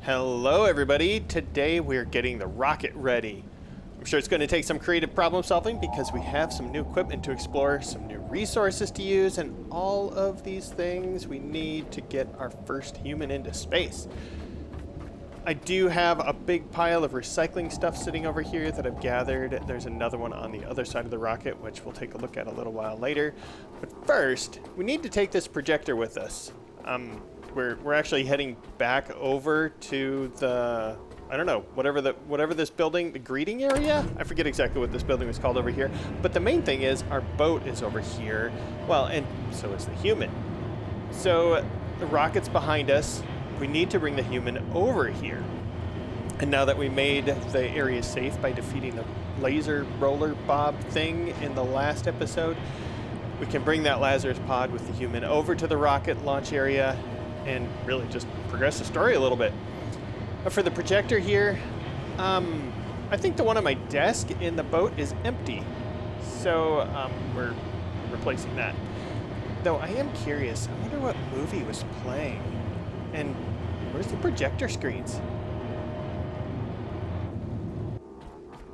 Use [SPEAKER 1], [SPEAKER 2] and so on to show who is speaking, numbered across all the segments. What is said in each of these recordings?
[SPEAKER 1] Hello everybody, today we're getting the rocket ready. I'm sure it's going to take some creative problem solving because we have some new equipment to explore, some new resources to use, and all of these things we need to get our first human into space. I do have a big pile of recycling stuff sitting over here that I've gathered. There's another one on the other side of the rocket, which we'll take a look at a little while later. But first, we need to take this projector with us. We're actually heading back over to the, I don't know, whatever this building, the greeting area? I forget exactly what this building was called over here. But the main thing is our boat is over here. Well, and so is the human. So the rocket's behind us. We need to bring the human over here. And now that we made the area safe by defeating the laser roller bob thing in the last episode, we can bring that Lazarus pod with the human over to the rocket launch area and really just progress the story a little bit. But for the projector here, I think the one on my desk in the boat is empty. So we're replacing that. Though I am curious, I wonder what movie was playing. And where's the projector screens?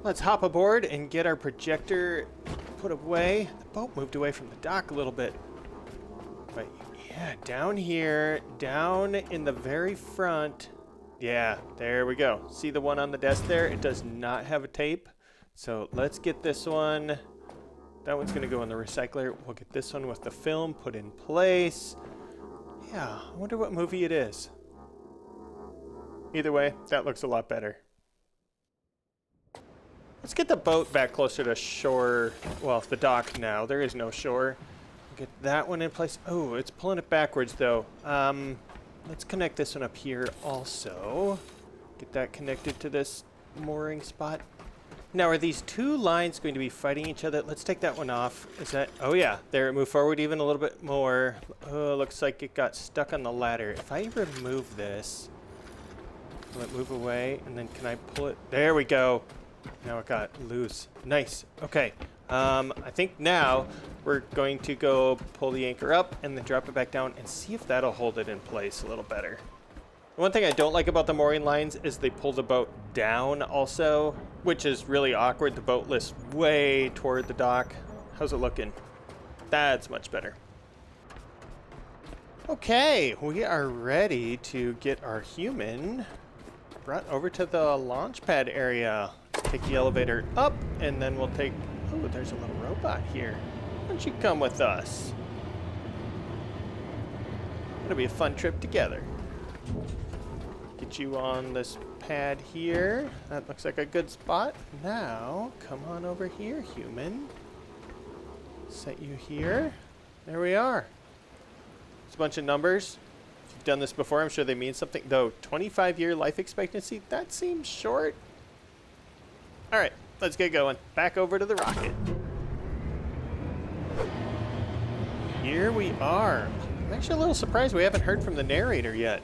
[SPEAKER 1] Let's hop aboard and get our projector put away. The boat moved away from the dock a little bit. But yeah, down here, down in the very front. Yeah, there we go. See the one on the desk there? It does not have a tape. So let's get this one. That one's going to go in the recycler. We'll get this one with the film put in place. Yeah, I wonder what movie it is. Either way, that looks a lot better. Let's get the boat back closer to shore. Well, the dock now. There is no shore. Get that one in place. Oh, it's pulling it backwards though. Let's connect this one up here also. Get that connected to this mooring spot. Now, are these two lines going to be fighting each other? Let's take that one off. Is that, oh yeah, there, move forward even a little bit more. Oh, looks like it got stuck on the ladder. If I remove this, will it move away? And then can I pull it? There we go. Now it got loose. Nice. Okay. I think now we're going to go pull the anchor up and then drop it back down and see if that'll hold it in place a little better. One thing I don't like about the mooring lines is they pull the boat down also, which is really awkward. The boat lifts way toward the dock. How's it looking? That's much better. Okay, we are ready to get our human brought over to the launch pad area. Take the elevator up and then we'll take, oh, there's a little robot here. Why don't you come with us? It'll be a fun trip together. Get you on this pad here. That looks like a good spot. Now, come on over here, human. Set you here. There we are. It's a bunch of numbers. If you've done this before, I'm sure they mean something. Though, 25-year life expectancy, that seems short. All right, let's get going. Back over to the rocket. Here we are. I'm actually a little surprised we haven't heard from the narrator yet,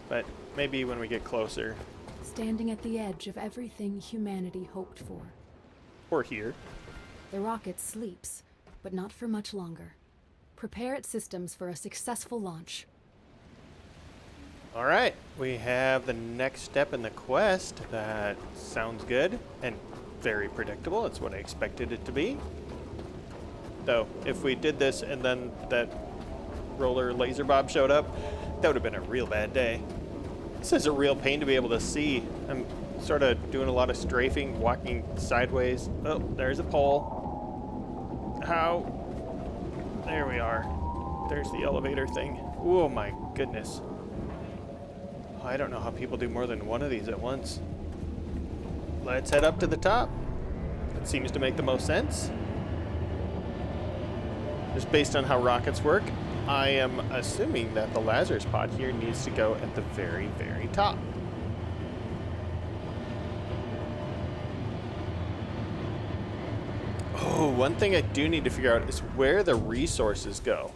[SPEAKER 1] but maybe when we get closer.
[SPEAKER 2] Standing at the edge of everything humanity hoped for.
[SPEAKER 1] Or here.
[SPEAKER 2] The rocket sleeps, but not for much longer. Prepare its systems for a successful launch.
[SPEAKER 1] All right, we have the next step in the quest. That sounds good and very predictable. It's what I expected it to be. Though, if we did this and then that roller laser bob showed up, that would have been a real bad day. This is a real pain to be able to see. I'm sort of doing a lot of strafing, walking sideways. Oh, there's a pole. How? There we are. There's the elevator thing. Oh my goodness. I don't know how people do more than one of these at once. Let's head up to the top. That seems to make the most sense. Just based on how rockets work, I am assuming that the Lazarus pod here needs to go at the very, very top. Oh, one thing I do need to figure out is where the resources go.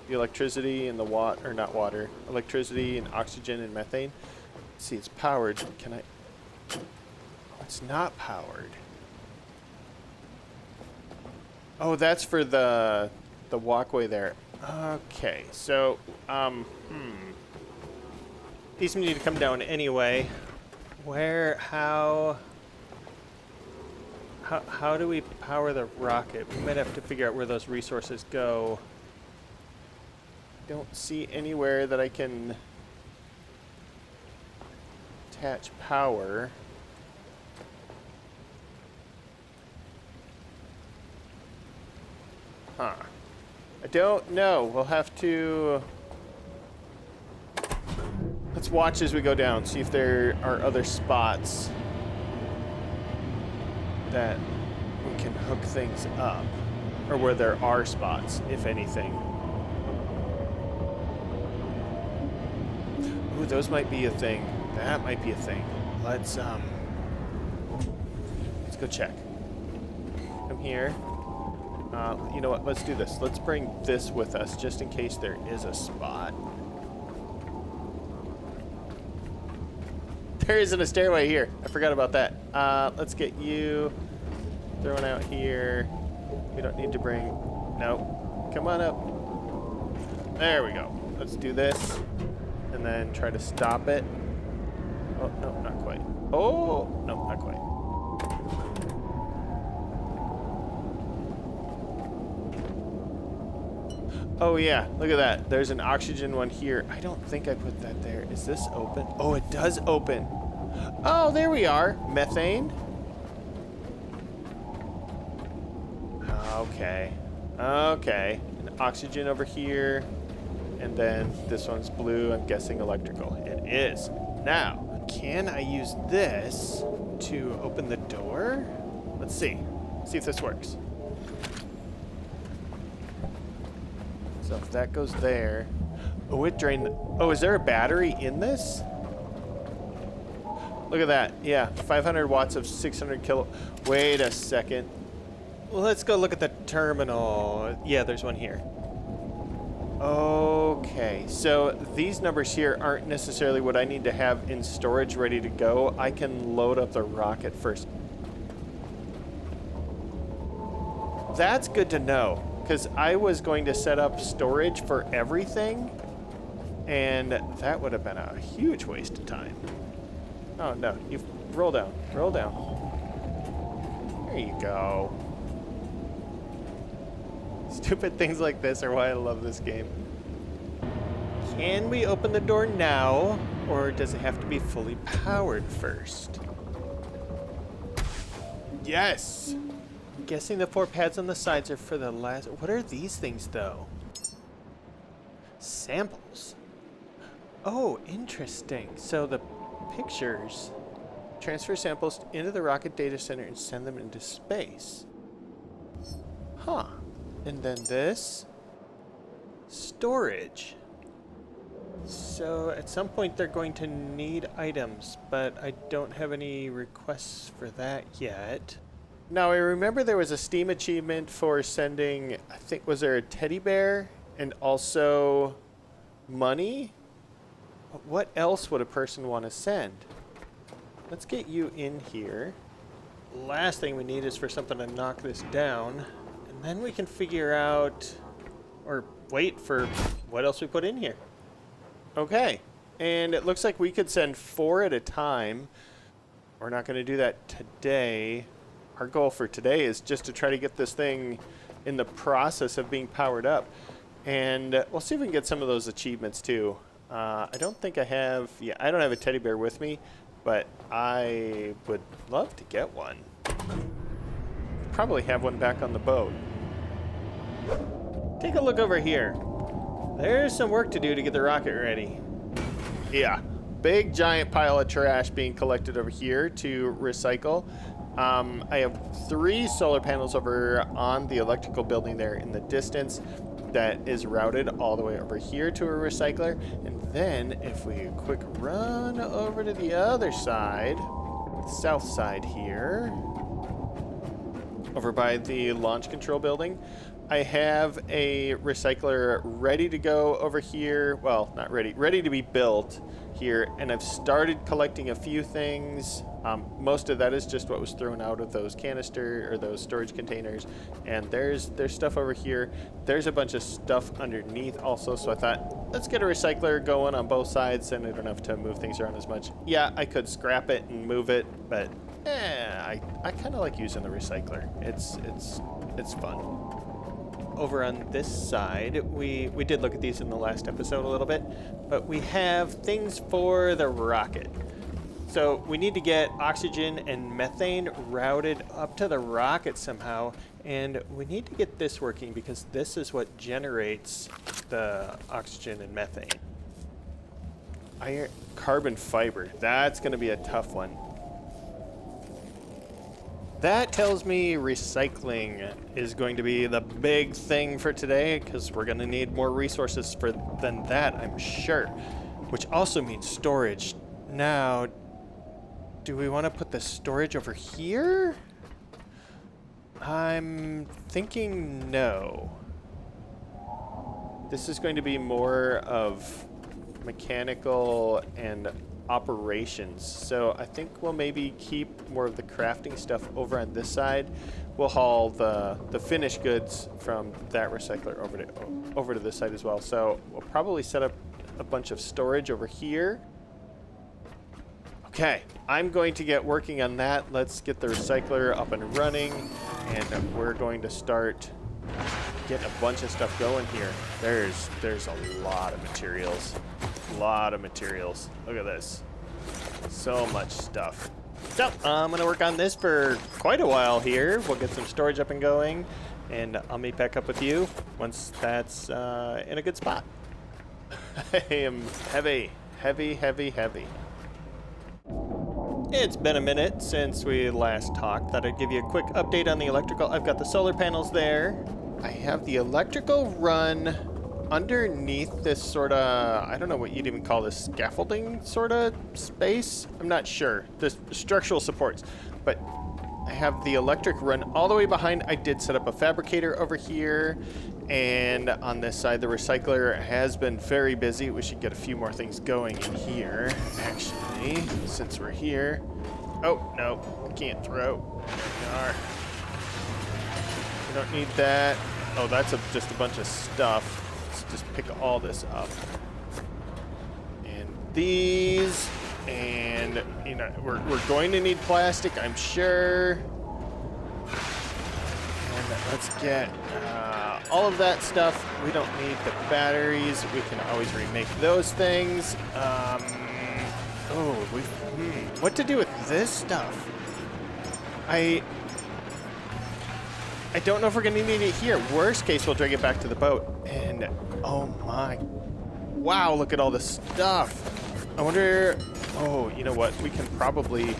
[SPEAKER 1] The electricity and the water, or not water, electricity and oxygen and methane. Let's see, it's powered. Can I? Oh, it's not powered. Oh, that's for the walkway there. Okay, so, these need to come down anyway. Where, how do we power the rocket? We might have to figure out where those resources go. Don't see anywhere that I can attach power. Huh. I don't know. We'll have to... Let's watch as we go down, see if there are other spots that we can hook things up. Or where there are spots, if anything. Ooh, those might be a thing. That might be a thing. Let's go check. Come here. You know what? Let's do this. Let's bring this with us just in case there is a spot. There isn't a stairway here. I forgot about that. Let's get you thrown out here. We don't need to bring... No. Come on up. There we go. Let's do this. And then try to stop it. Oh, no, not quite. Oh, no, not quite. Oh yeah, look at that. There's an oxygen one here. I don't think I put that there. Is this open? Oh, it does open. Oh, there we are. Methane. Okay. Okay. An oxygen over here. And then this one's blue. I'm guessing electrical. It is. Now, can I use this to open the door? Let's see. See if this works. So if that goes there... Oh, it drained... Oh, is there a battery in this? Look at that. Yeah, 500 watts of 600 kilo... Wait a second. Let's go look at the terminal. Yeah, there's one here. Okay, so these numbers here aren't necessarily what I need to have in storage ready to go. I can load up the rocket first. That's good to know. Because I was going to set up storage for everything, and that would have been a huge waste of time. Oh, no. You roll down. Roll down. There you go. Stupid things like this are why I love this game. Can we open the door now, or does it have to be fully powered first? Yes! I'm guessing the 4 pads on the sides are for the last... What are these things, though? Samples. Oh, interesting. So the pictures transfer samples into the rocket data center and send them into space. Huh. And then this... storage. So at some point they're going to need items, but I don't have any requests for that yet. Now, I remember there was a Steam achievement for sending, I think, was there a teddy bear and also money? What else would a person want to send? Let's get you in here. Last thing we need is for something to knock this down, and then we can figure out, or wait for what else we put in here. Okay, and it looks like we could send 4 at a time. We're not going to do that today. Our goal for today is just to try to get this thing in the process of being powered up. And we'll see if we can get some of those achievements too. I don't think I have... Yeah, I don't have a teddy bear with me, but I would love to get one. Probably have one back on the boat. Take a look over here. There's some work to do to get the rocket ready. Yeah, big giant pile of trash being collected over here to recycle. I have 3 solar panels over on the electrical building there in the distance that is routed all the way over here to a recycler. And then if we quick run over to the other side, the south side here, over by the launch control building, I have a recycler ready to go over here. Well, not ready, ready to be built here. And I've started collecting a few things. Most of that is just what was thrown out of those canister or those storage containers. And there's stuff over here. There's a bunch of stuff underneath also. So I thought, let's get a recycler going on both sides, and I don't have to move things around as much. Yeah, I could scrap it and move it, but I kind of like using the recycler. It's fun. Over on this side, we did look at these in the last episode a little bit, but we have things for the rocket. So we need to get oxygen and methane routed up to the rocket somehow, and we need to get this working because this is what generates the oxygen and methane. Carbon fiber, that's going to be a tough one. That tells me recycling is going to be the big thing for today, because we're going to need more resources than that, I'm sure. Which also means storage. Now, do we want to put the storage over here? I'm thinking no. This is going to be more of mechanical and operations. So I think we'll maybe keep more of the crafting stuff over on this side. We'll haul the finished goods from that recycler over to this side as well. So we'll probably set up a bunch of storage over here. Okay, I'm going to get working on that. Let's get the recycler up and running, and we're going to start getting a bunch of stuff going here. There's a lot of materials. Look at this. So much stuff. So I'm gonna work on this for quite a while here. We'll get some storage up and going, and I'll meet back up with you once that's in a good spot. I am heavy. It's been a minute since we last talked. Thought I'd give you a quick update on the electrical. I've got the solar panels there. I have the electrical run underneath this sort of, I don't know what you'd even call this, scaffolding sort of space. I'm not sure. The structural supports. But I have the electric run all the way behind. I did set up a fabricator over here. And on this side, the recycler has been very busy. We should get a few more things going in here, actually, since we're here. Oh, no, I can't throw. There we are. We don't need that. Oh, that's just a bunch of stuff. Let's just pick all this up. And these, and, you know, we're going to need plastic, I'm sure. And let's get all of that stuff. We don't need the batteries. We can always remake those things. What to do with this stuff? I don't know if we're going to need it here. Worst case, we'll drag it back to the boat. And, oh my. Wow, look at all this stuff. I wonder, oh, you know what? We can probably,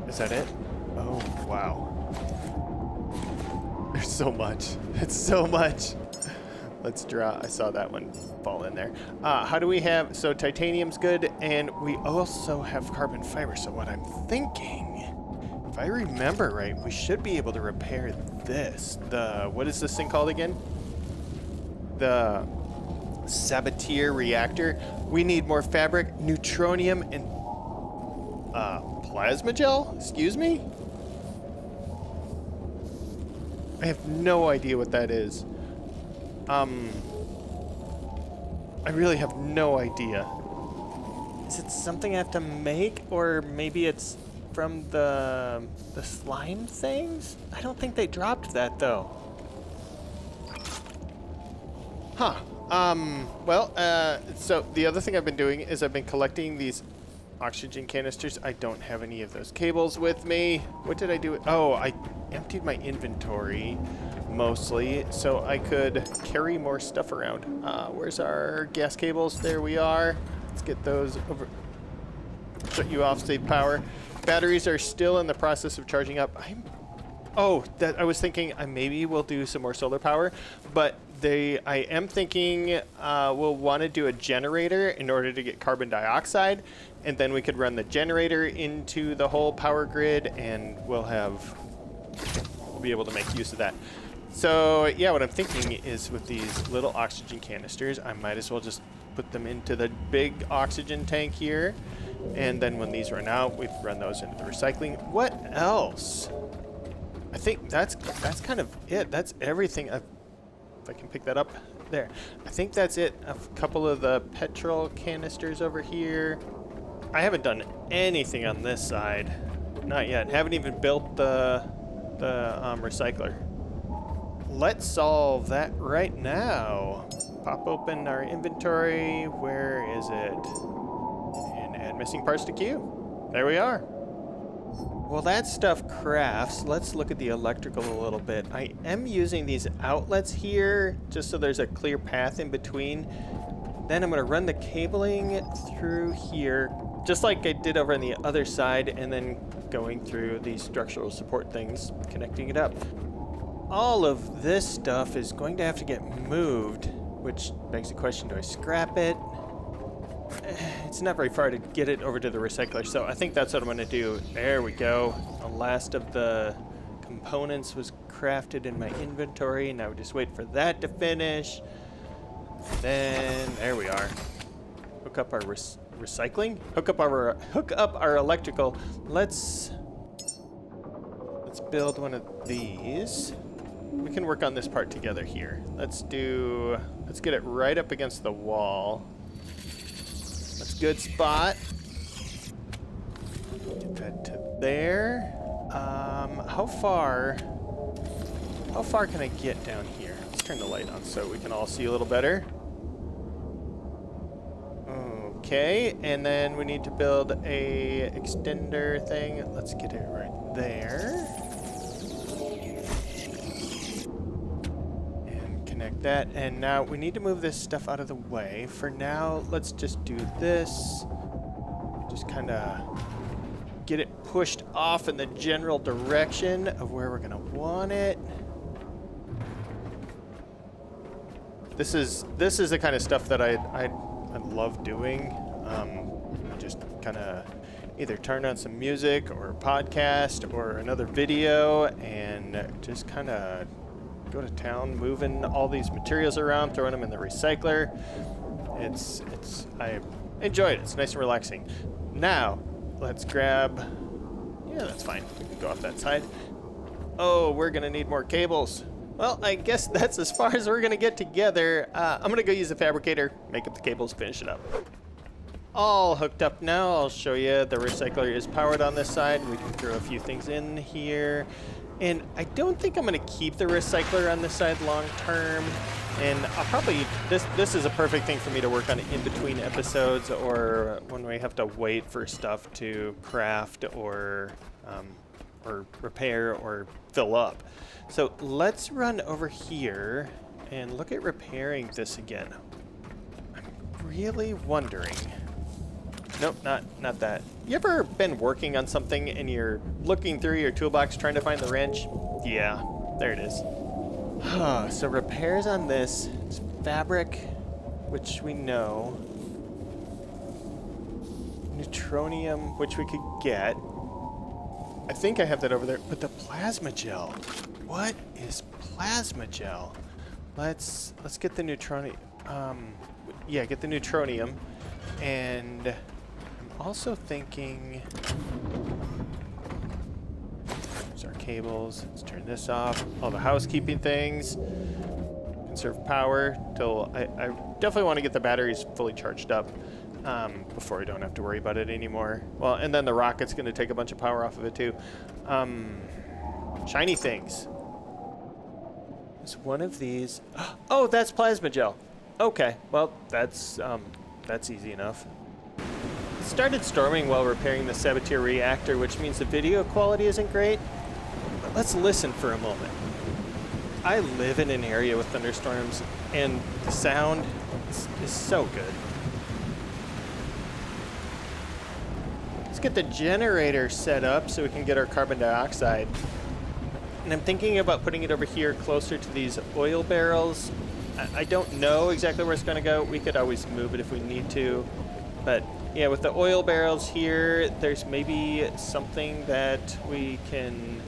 [SPEAKER 1] is that it? Oh, wow. There's so much. It's so much. Let's draw. I saw that one fall in there. How do we have, so titanium's good, and we also have carbon fiber. So what I'm thinking, if I remember right, we should be able to repair this. What is this thing called again? The Sabatier reactor. We need more fabric, neutronium, and plasma gel? Excuse me? I have no idea what that is. I really have no idea. Is it something I have to make, or maybe it's from the slime things? I don't think they dropped that though. Huh. So the other thing I've been doing is I've been collecting these oxygen canisters. I don't have any of those cables with me. What did I do? Oh, I emptied my inventory mostly so I could carry more stuff around. Where's our gas cables? There we are. Let's get those over. Shut you off, save power. Batteries are still in the process of charging up. I was thinking maybe we'll do some more solar power, but I am thinking we'll want to do a generator in order to get carbon dioxide, and then we could run the generator into the whole power grid, and we'll be able to make use of that. So yeah, what I'm thinking is with these little oxygen canisters, I might as well just put them into the big oxygen tank here. And then when these run out, we run those into the recycling. What else? I think that's kind of it. That's everything. If I can pick that up there. I think that's it. A couple of the petrol canisters over here. I haven't done anything on this side. Not yet. Haven't even built the recycler. Let's solve that right now. Pop open our inventory. Where is it? And add missing parts to queue. There we are. Well, that stuff crafts. Let's look at the electrical a little bit. I am using these outlets here just so there's a clear path in between. Then I'm going to run the cabling through here, just like I did over on the other side, and then going through these structural support things, connecting it up. All of this stuff is going to have to get moved, which begs the question, do I scrap it? It's not very far to get it over to the recycler, so I think that's what I'm going to do. There we go. The last of the components was crafted in my inventory. Now we just wait for that to finish. Then there we are. Hook up our recycling. Hook up our electrical. Let's build one of these. We can work on this part together here. Let's get it right up against the wall. That's a good spot. Get that to there. How far can I get down here? Let's turn the light on so we can all see a little better. Okay, and then we need to build a extender thing. Let's get it right there. And connect that. And now we need to move this stuff out of the way. For now, let's just do this. Just kind of get it pushed off in the general direction of where we're gonna want it. This is the kind of stuff that I love doing. Just kind of either turn on some music or a podcast or another video and just kind of go to town, moving all these materials around, throwing them in the recycler. I enjoy it. It's nice and relaxing. Now, let's grab. Yeah, that's fine. We can go off that side. Oh, we're gonna need more cables. Well, I guess that's as far as we're gonna get together. I'm gonna go use the fabricator, make up the cables, finish it up. All hooked up now. I'll show you. The recycler is powered on this side. We can throw a few things in here. And I don't think I'm gonna keep the recycler on this side long term. And I'll probably, this is a perfect thing for me to work on in between episodes or when we have to wait for stuff to craft or repair or fill up. So let's run over here and look at repairing this again. I'm really wondering. Nope, not that. You ever been working on something and you're looking through your toolbox trying to find the wrench? Yeah, there it is. So repairs on this. It's fabric, which we know. Neutronium, which we could get. I think I have that over there. But the plasma gel. What is plasma gel? Let's get the neutronium. Yeah, get the neutronium. And I'm also thinking. There's our cables. Let's turn this off. All the housekeeping things. Conserve power till I definitely want to get the batteries fully charged up before I don't have to worry about it anymore. Well, and then the rocket's going to take a bunch of power off of it too. Shiny things. Is one of these? Oh, that's plasma gel. Okay, well that's easy enough. It started storming while repairing the Saboteur reactor, which means the video quality isn't great. But let's listen for a moment. I live in an area with thunderstorms, and the sound is so good. Let's get the generator set up so we can get our carbon dioxide. And I'm thinking about putting it over here closer to these oil barrels. I don't know exactly where it's going to go. We could always move it if we need to. But yeah, with the oil barrels here, there's maybe something that we can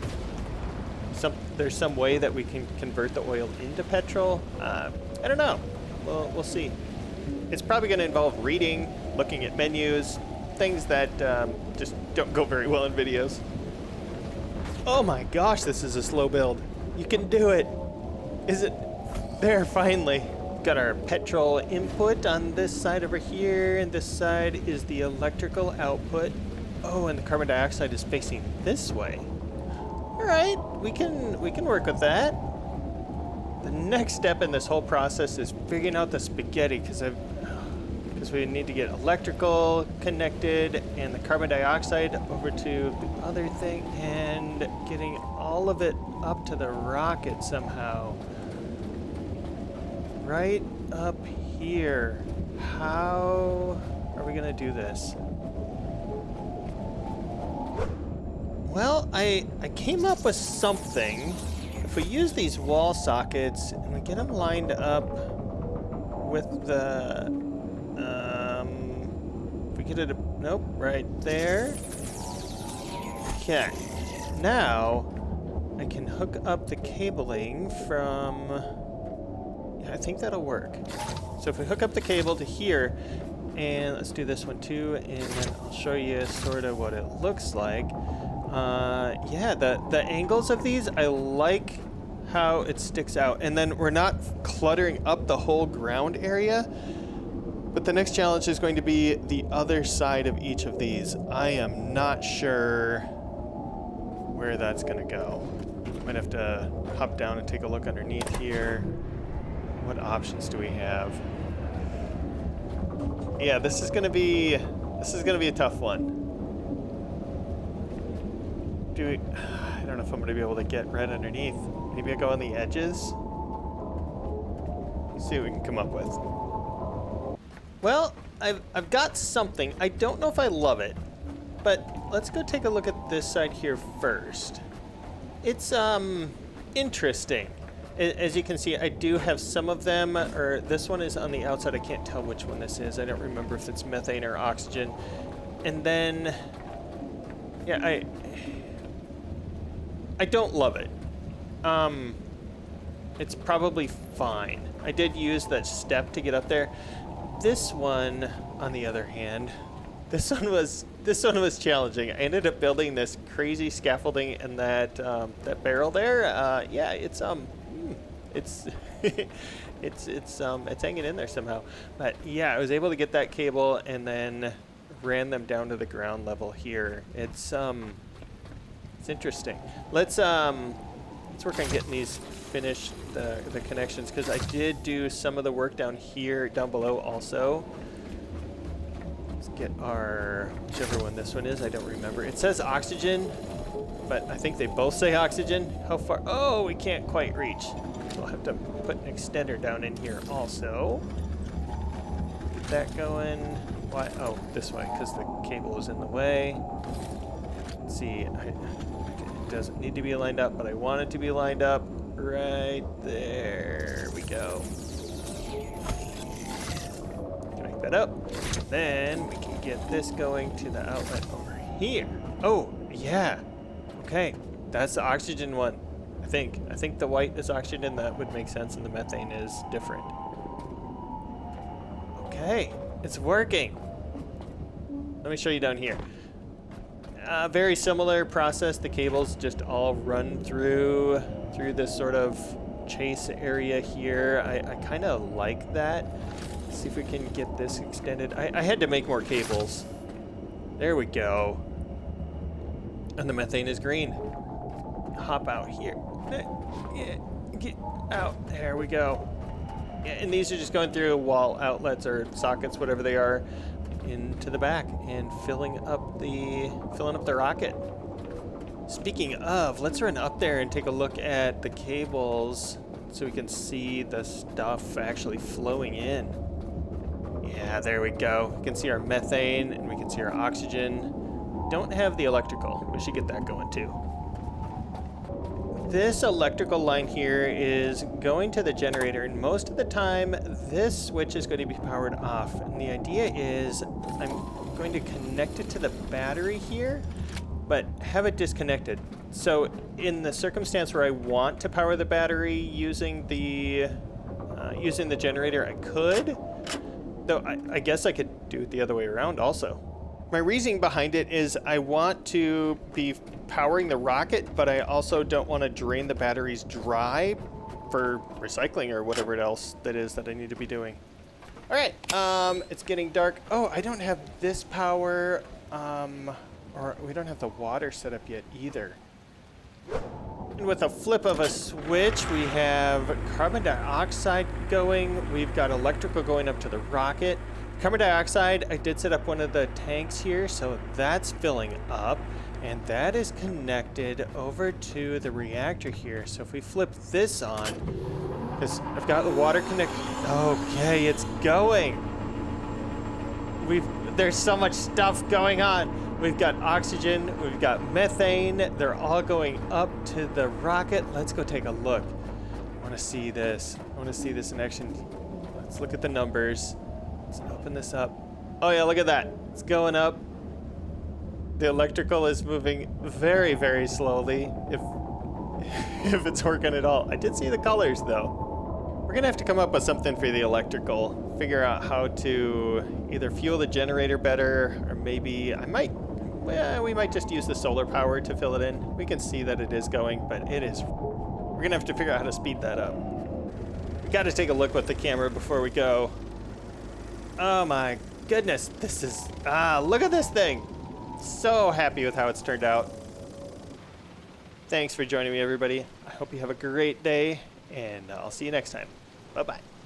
[SPEAKER 1] there's some way that we can convert the oil into petrol. I don't know. We'll see. It's probably going to involve reading, looking at menus, things that just don't go very well in videos. Oh my gosh, this is a slow build. You can do it. Is it there finally? Got our petrol input on this side over here, and this side is the electrical output. Oh, and the carbon dioxide is facing this way. All right, we can work with that. The next step in this whole process is figuring out the spaghetti, because we need to get electrical connected and the carbon dioxide over to the other thing, and getting all of it up to the rocket somehow. Right up here. How are we gonna do this? Well, I came up with something. If we use these wall sockets and we get them lined up with the, if we get it, nope, right there. Okay, now I can hook up the cabling from, I think that'll work. So if we hook up the cable to here, and let's do this one too, and then I'll show you sort of what it looks like. Yeah, the angles of these, I like how it sticks out. And then we're not cluttering up the whole ground area. But the next challenge is going to be the other side of each of these. I am not sure where that's going to go. Might have to hop down and take a look underneath here. What options do we have? Yeah, this is gonna be a tough one. I don't know if I'm gonna be able to get right underneath. Maybe I go on the edges. See what we can come up with. Well, I've got something. I don't know if I love it, but let's go take a look at this side here first. It's interesting. As you can see, I do have some of them, or this one is on the outside. I can't tell which one this is. I don't remember if it's methane or oxygen. And then, yeah, I don't love it. It's probably fine. I did use that step to get up there. This one, on the other hand, this one was challenging. I ended up building this crazy scaffolding and that barrel there. Yeah, it's it's hanging in there somehow. But yeah, I was able to get that cable and then ran them down to the ground level here. It's interesting. Let's work on getting these finished, the connections, because I did do some of the work down below also. Let's get our, whichever one this one is, I don't remember. It says oxygen, but I think they both say oxygen. How far? Oh, we can't quite reach. So I'll have to put an extender down in here also. Get that going. Why? Oh, this way, because the cable is in the way. Let's see, it doesn't need to be lined up, but I want it to be lined up right there. We go. Connect that up. Then we can get this going to the outlet over here. Oh, yeah. Okay, that's the oxygen one. I think the white is oxygen. That would make sense, and the methane is different. Okay, it's working. Let me show you down here. Very similar process. The cables just all run through this sort of chase area here. I kind of like that. Let's see if we can get this extended. I had to make more cables. There we go. And the methane is green. Hop out here. Yeah, get out. There we go. Yeah, and these are just going through wall outlets or sockets, whatever they are, into the back and filling up the rocket. Speaking of, let's run up there and take a look at the cables so we can see the stuff actually flowing in. Yeah, there we go. We can see our methane and we can see our oxygen. Don't have the electrical. We should get that going too. This electrical line here is going to the generator, and most of the time this switch is going to be powered off. And the idea is I'm going to connect it to the battery here, but have it disconnected. So in the circumstance where I want to power the battery using the generator, I could. Though I guess I could do it the other way around also. My reasoning behind it is I want to be powering the rocket, but I also don't want to drain the batteries dry for recycling or whatever else that is that I need to be doing. All right, it's getting dark. Oh, I don't have this power, or we don't have the water set up yet either. And with a flip of a switch, we have carbon dioxide going. We've got electrical going up to the rocket. Carbon dioxide, I did set up one of the tanks here, so that's filling up. And that is connected over to the reactor here. So if we flip this on, because I've got the water connected. Okay, it's going. There's so much stuff going on. We've got oxygen, we've got methane. They're all going up to the rocket. Let's go take a look. I want to see this. I want to see this in action. Let's look at the numbers. Let's open this up. Oh yeah, look at that. It's going up. The electrical is moving very, very slowly, if it's working at all. I did see the colors though. We're gonna have to come up with something for the electrical. Figure out how to either fuel the generator better, or maybe we might just use the solar power to fill it in. We can see that it is going, but we're gonna have to figure out how to speed that up. We gotta take a look with the camera before we go. Oh my goodness, look at this thing. So happy with how it's turned out. Thanks for joining me, everybody. I hope you have a great day, and I'll see you next time. Bye-bye.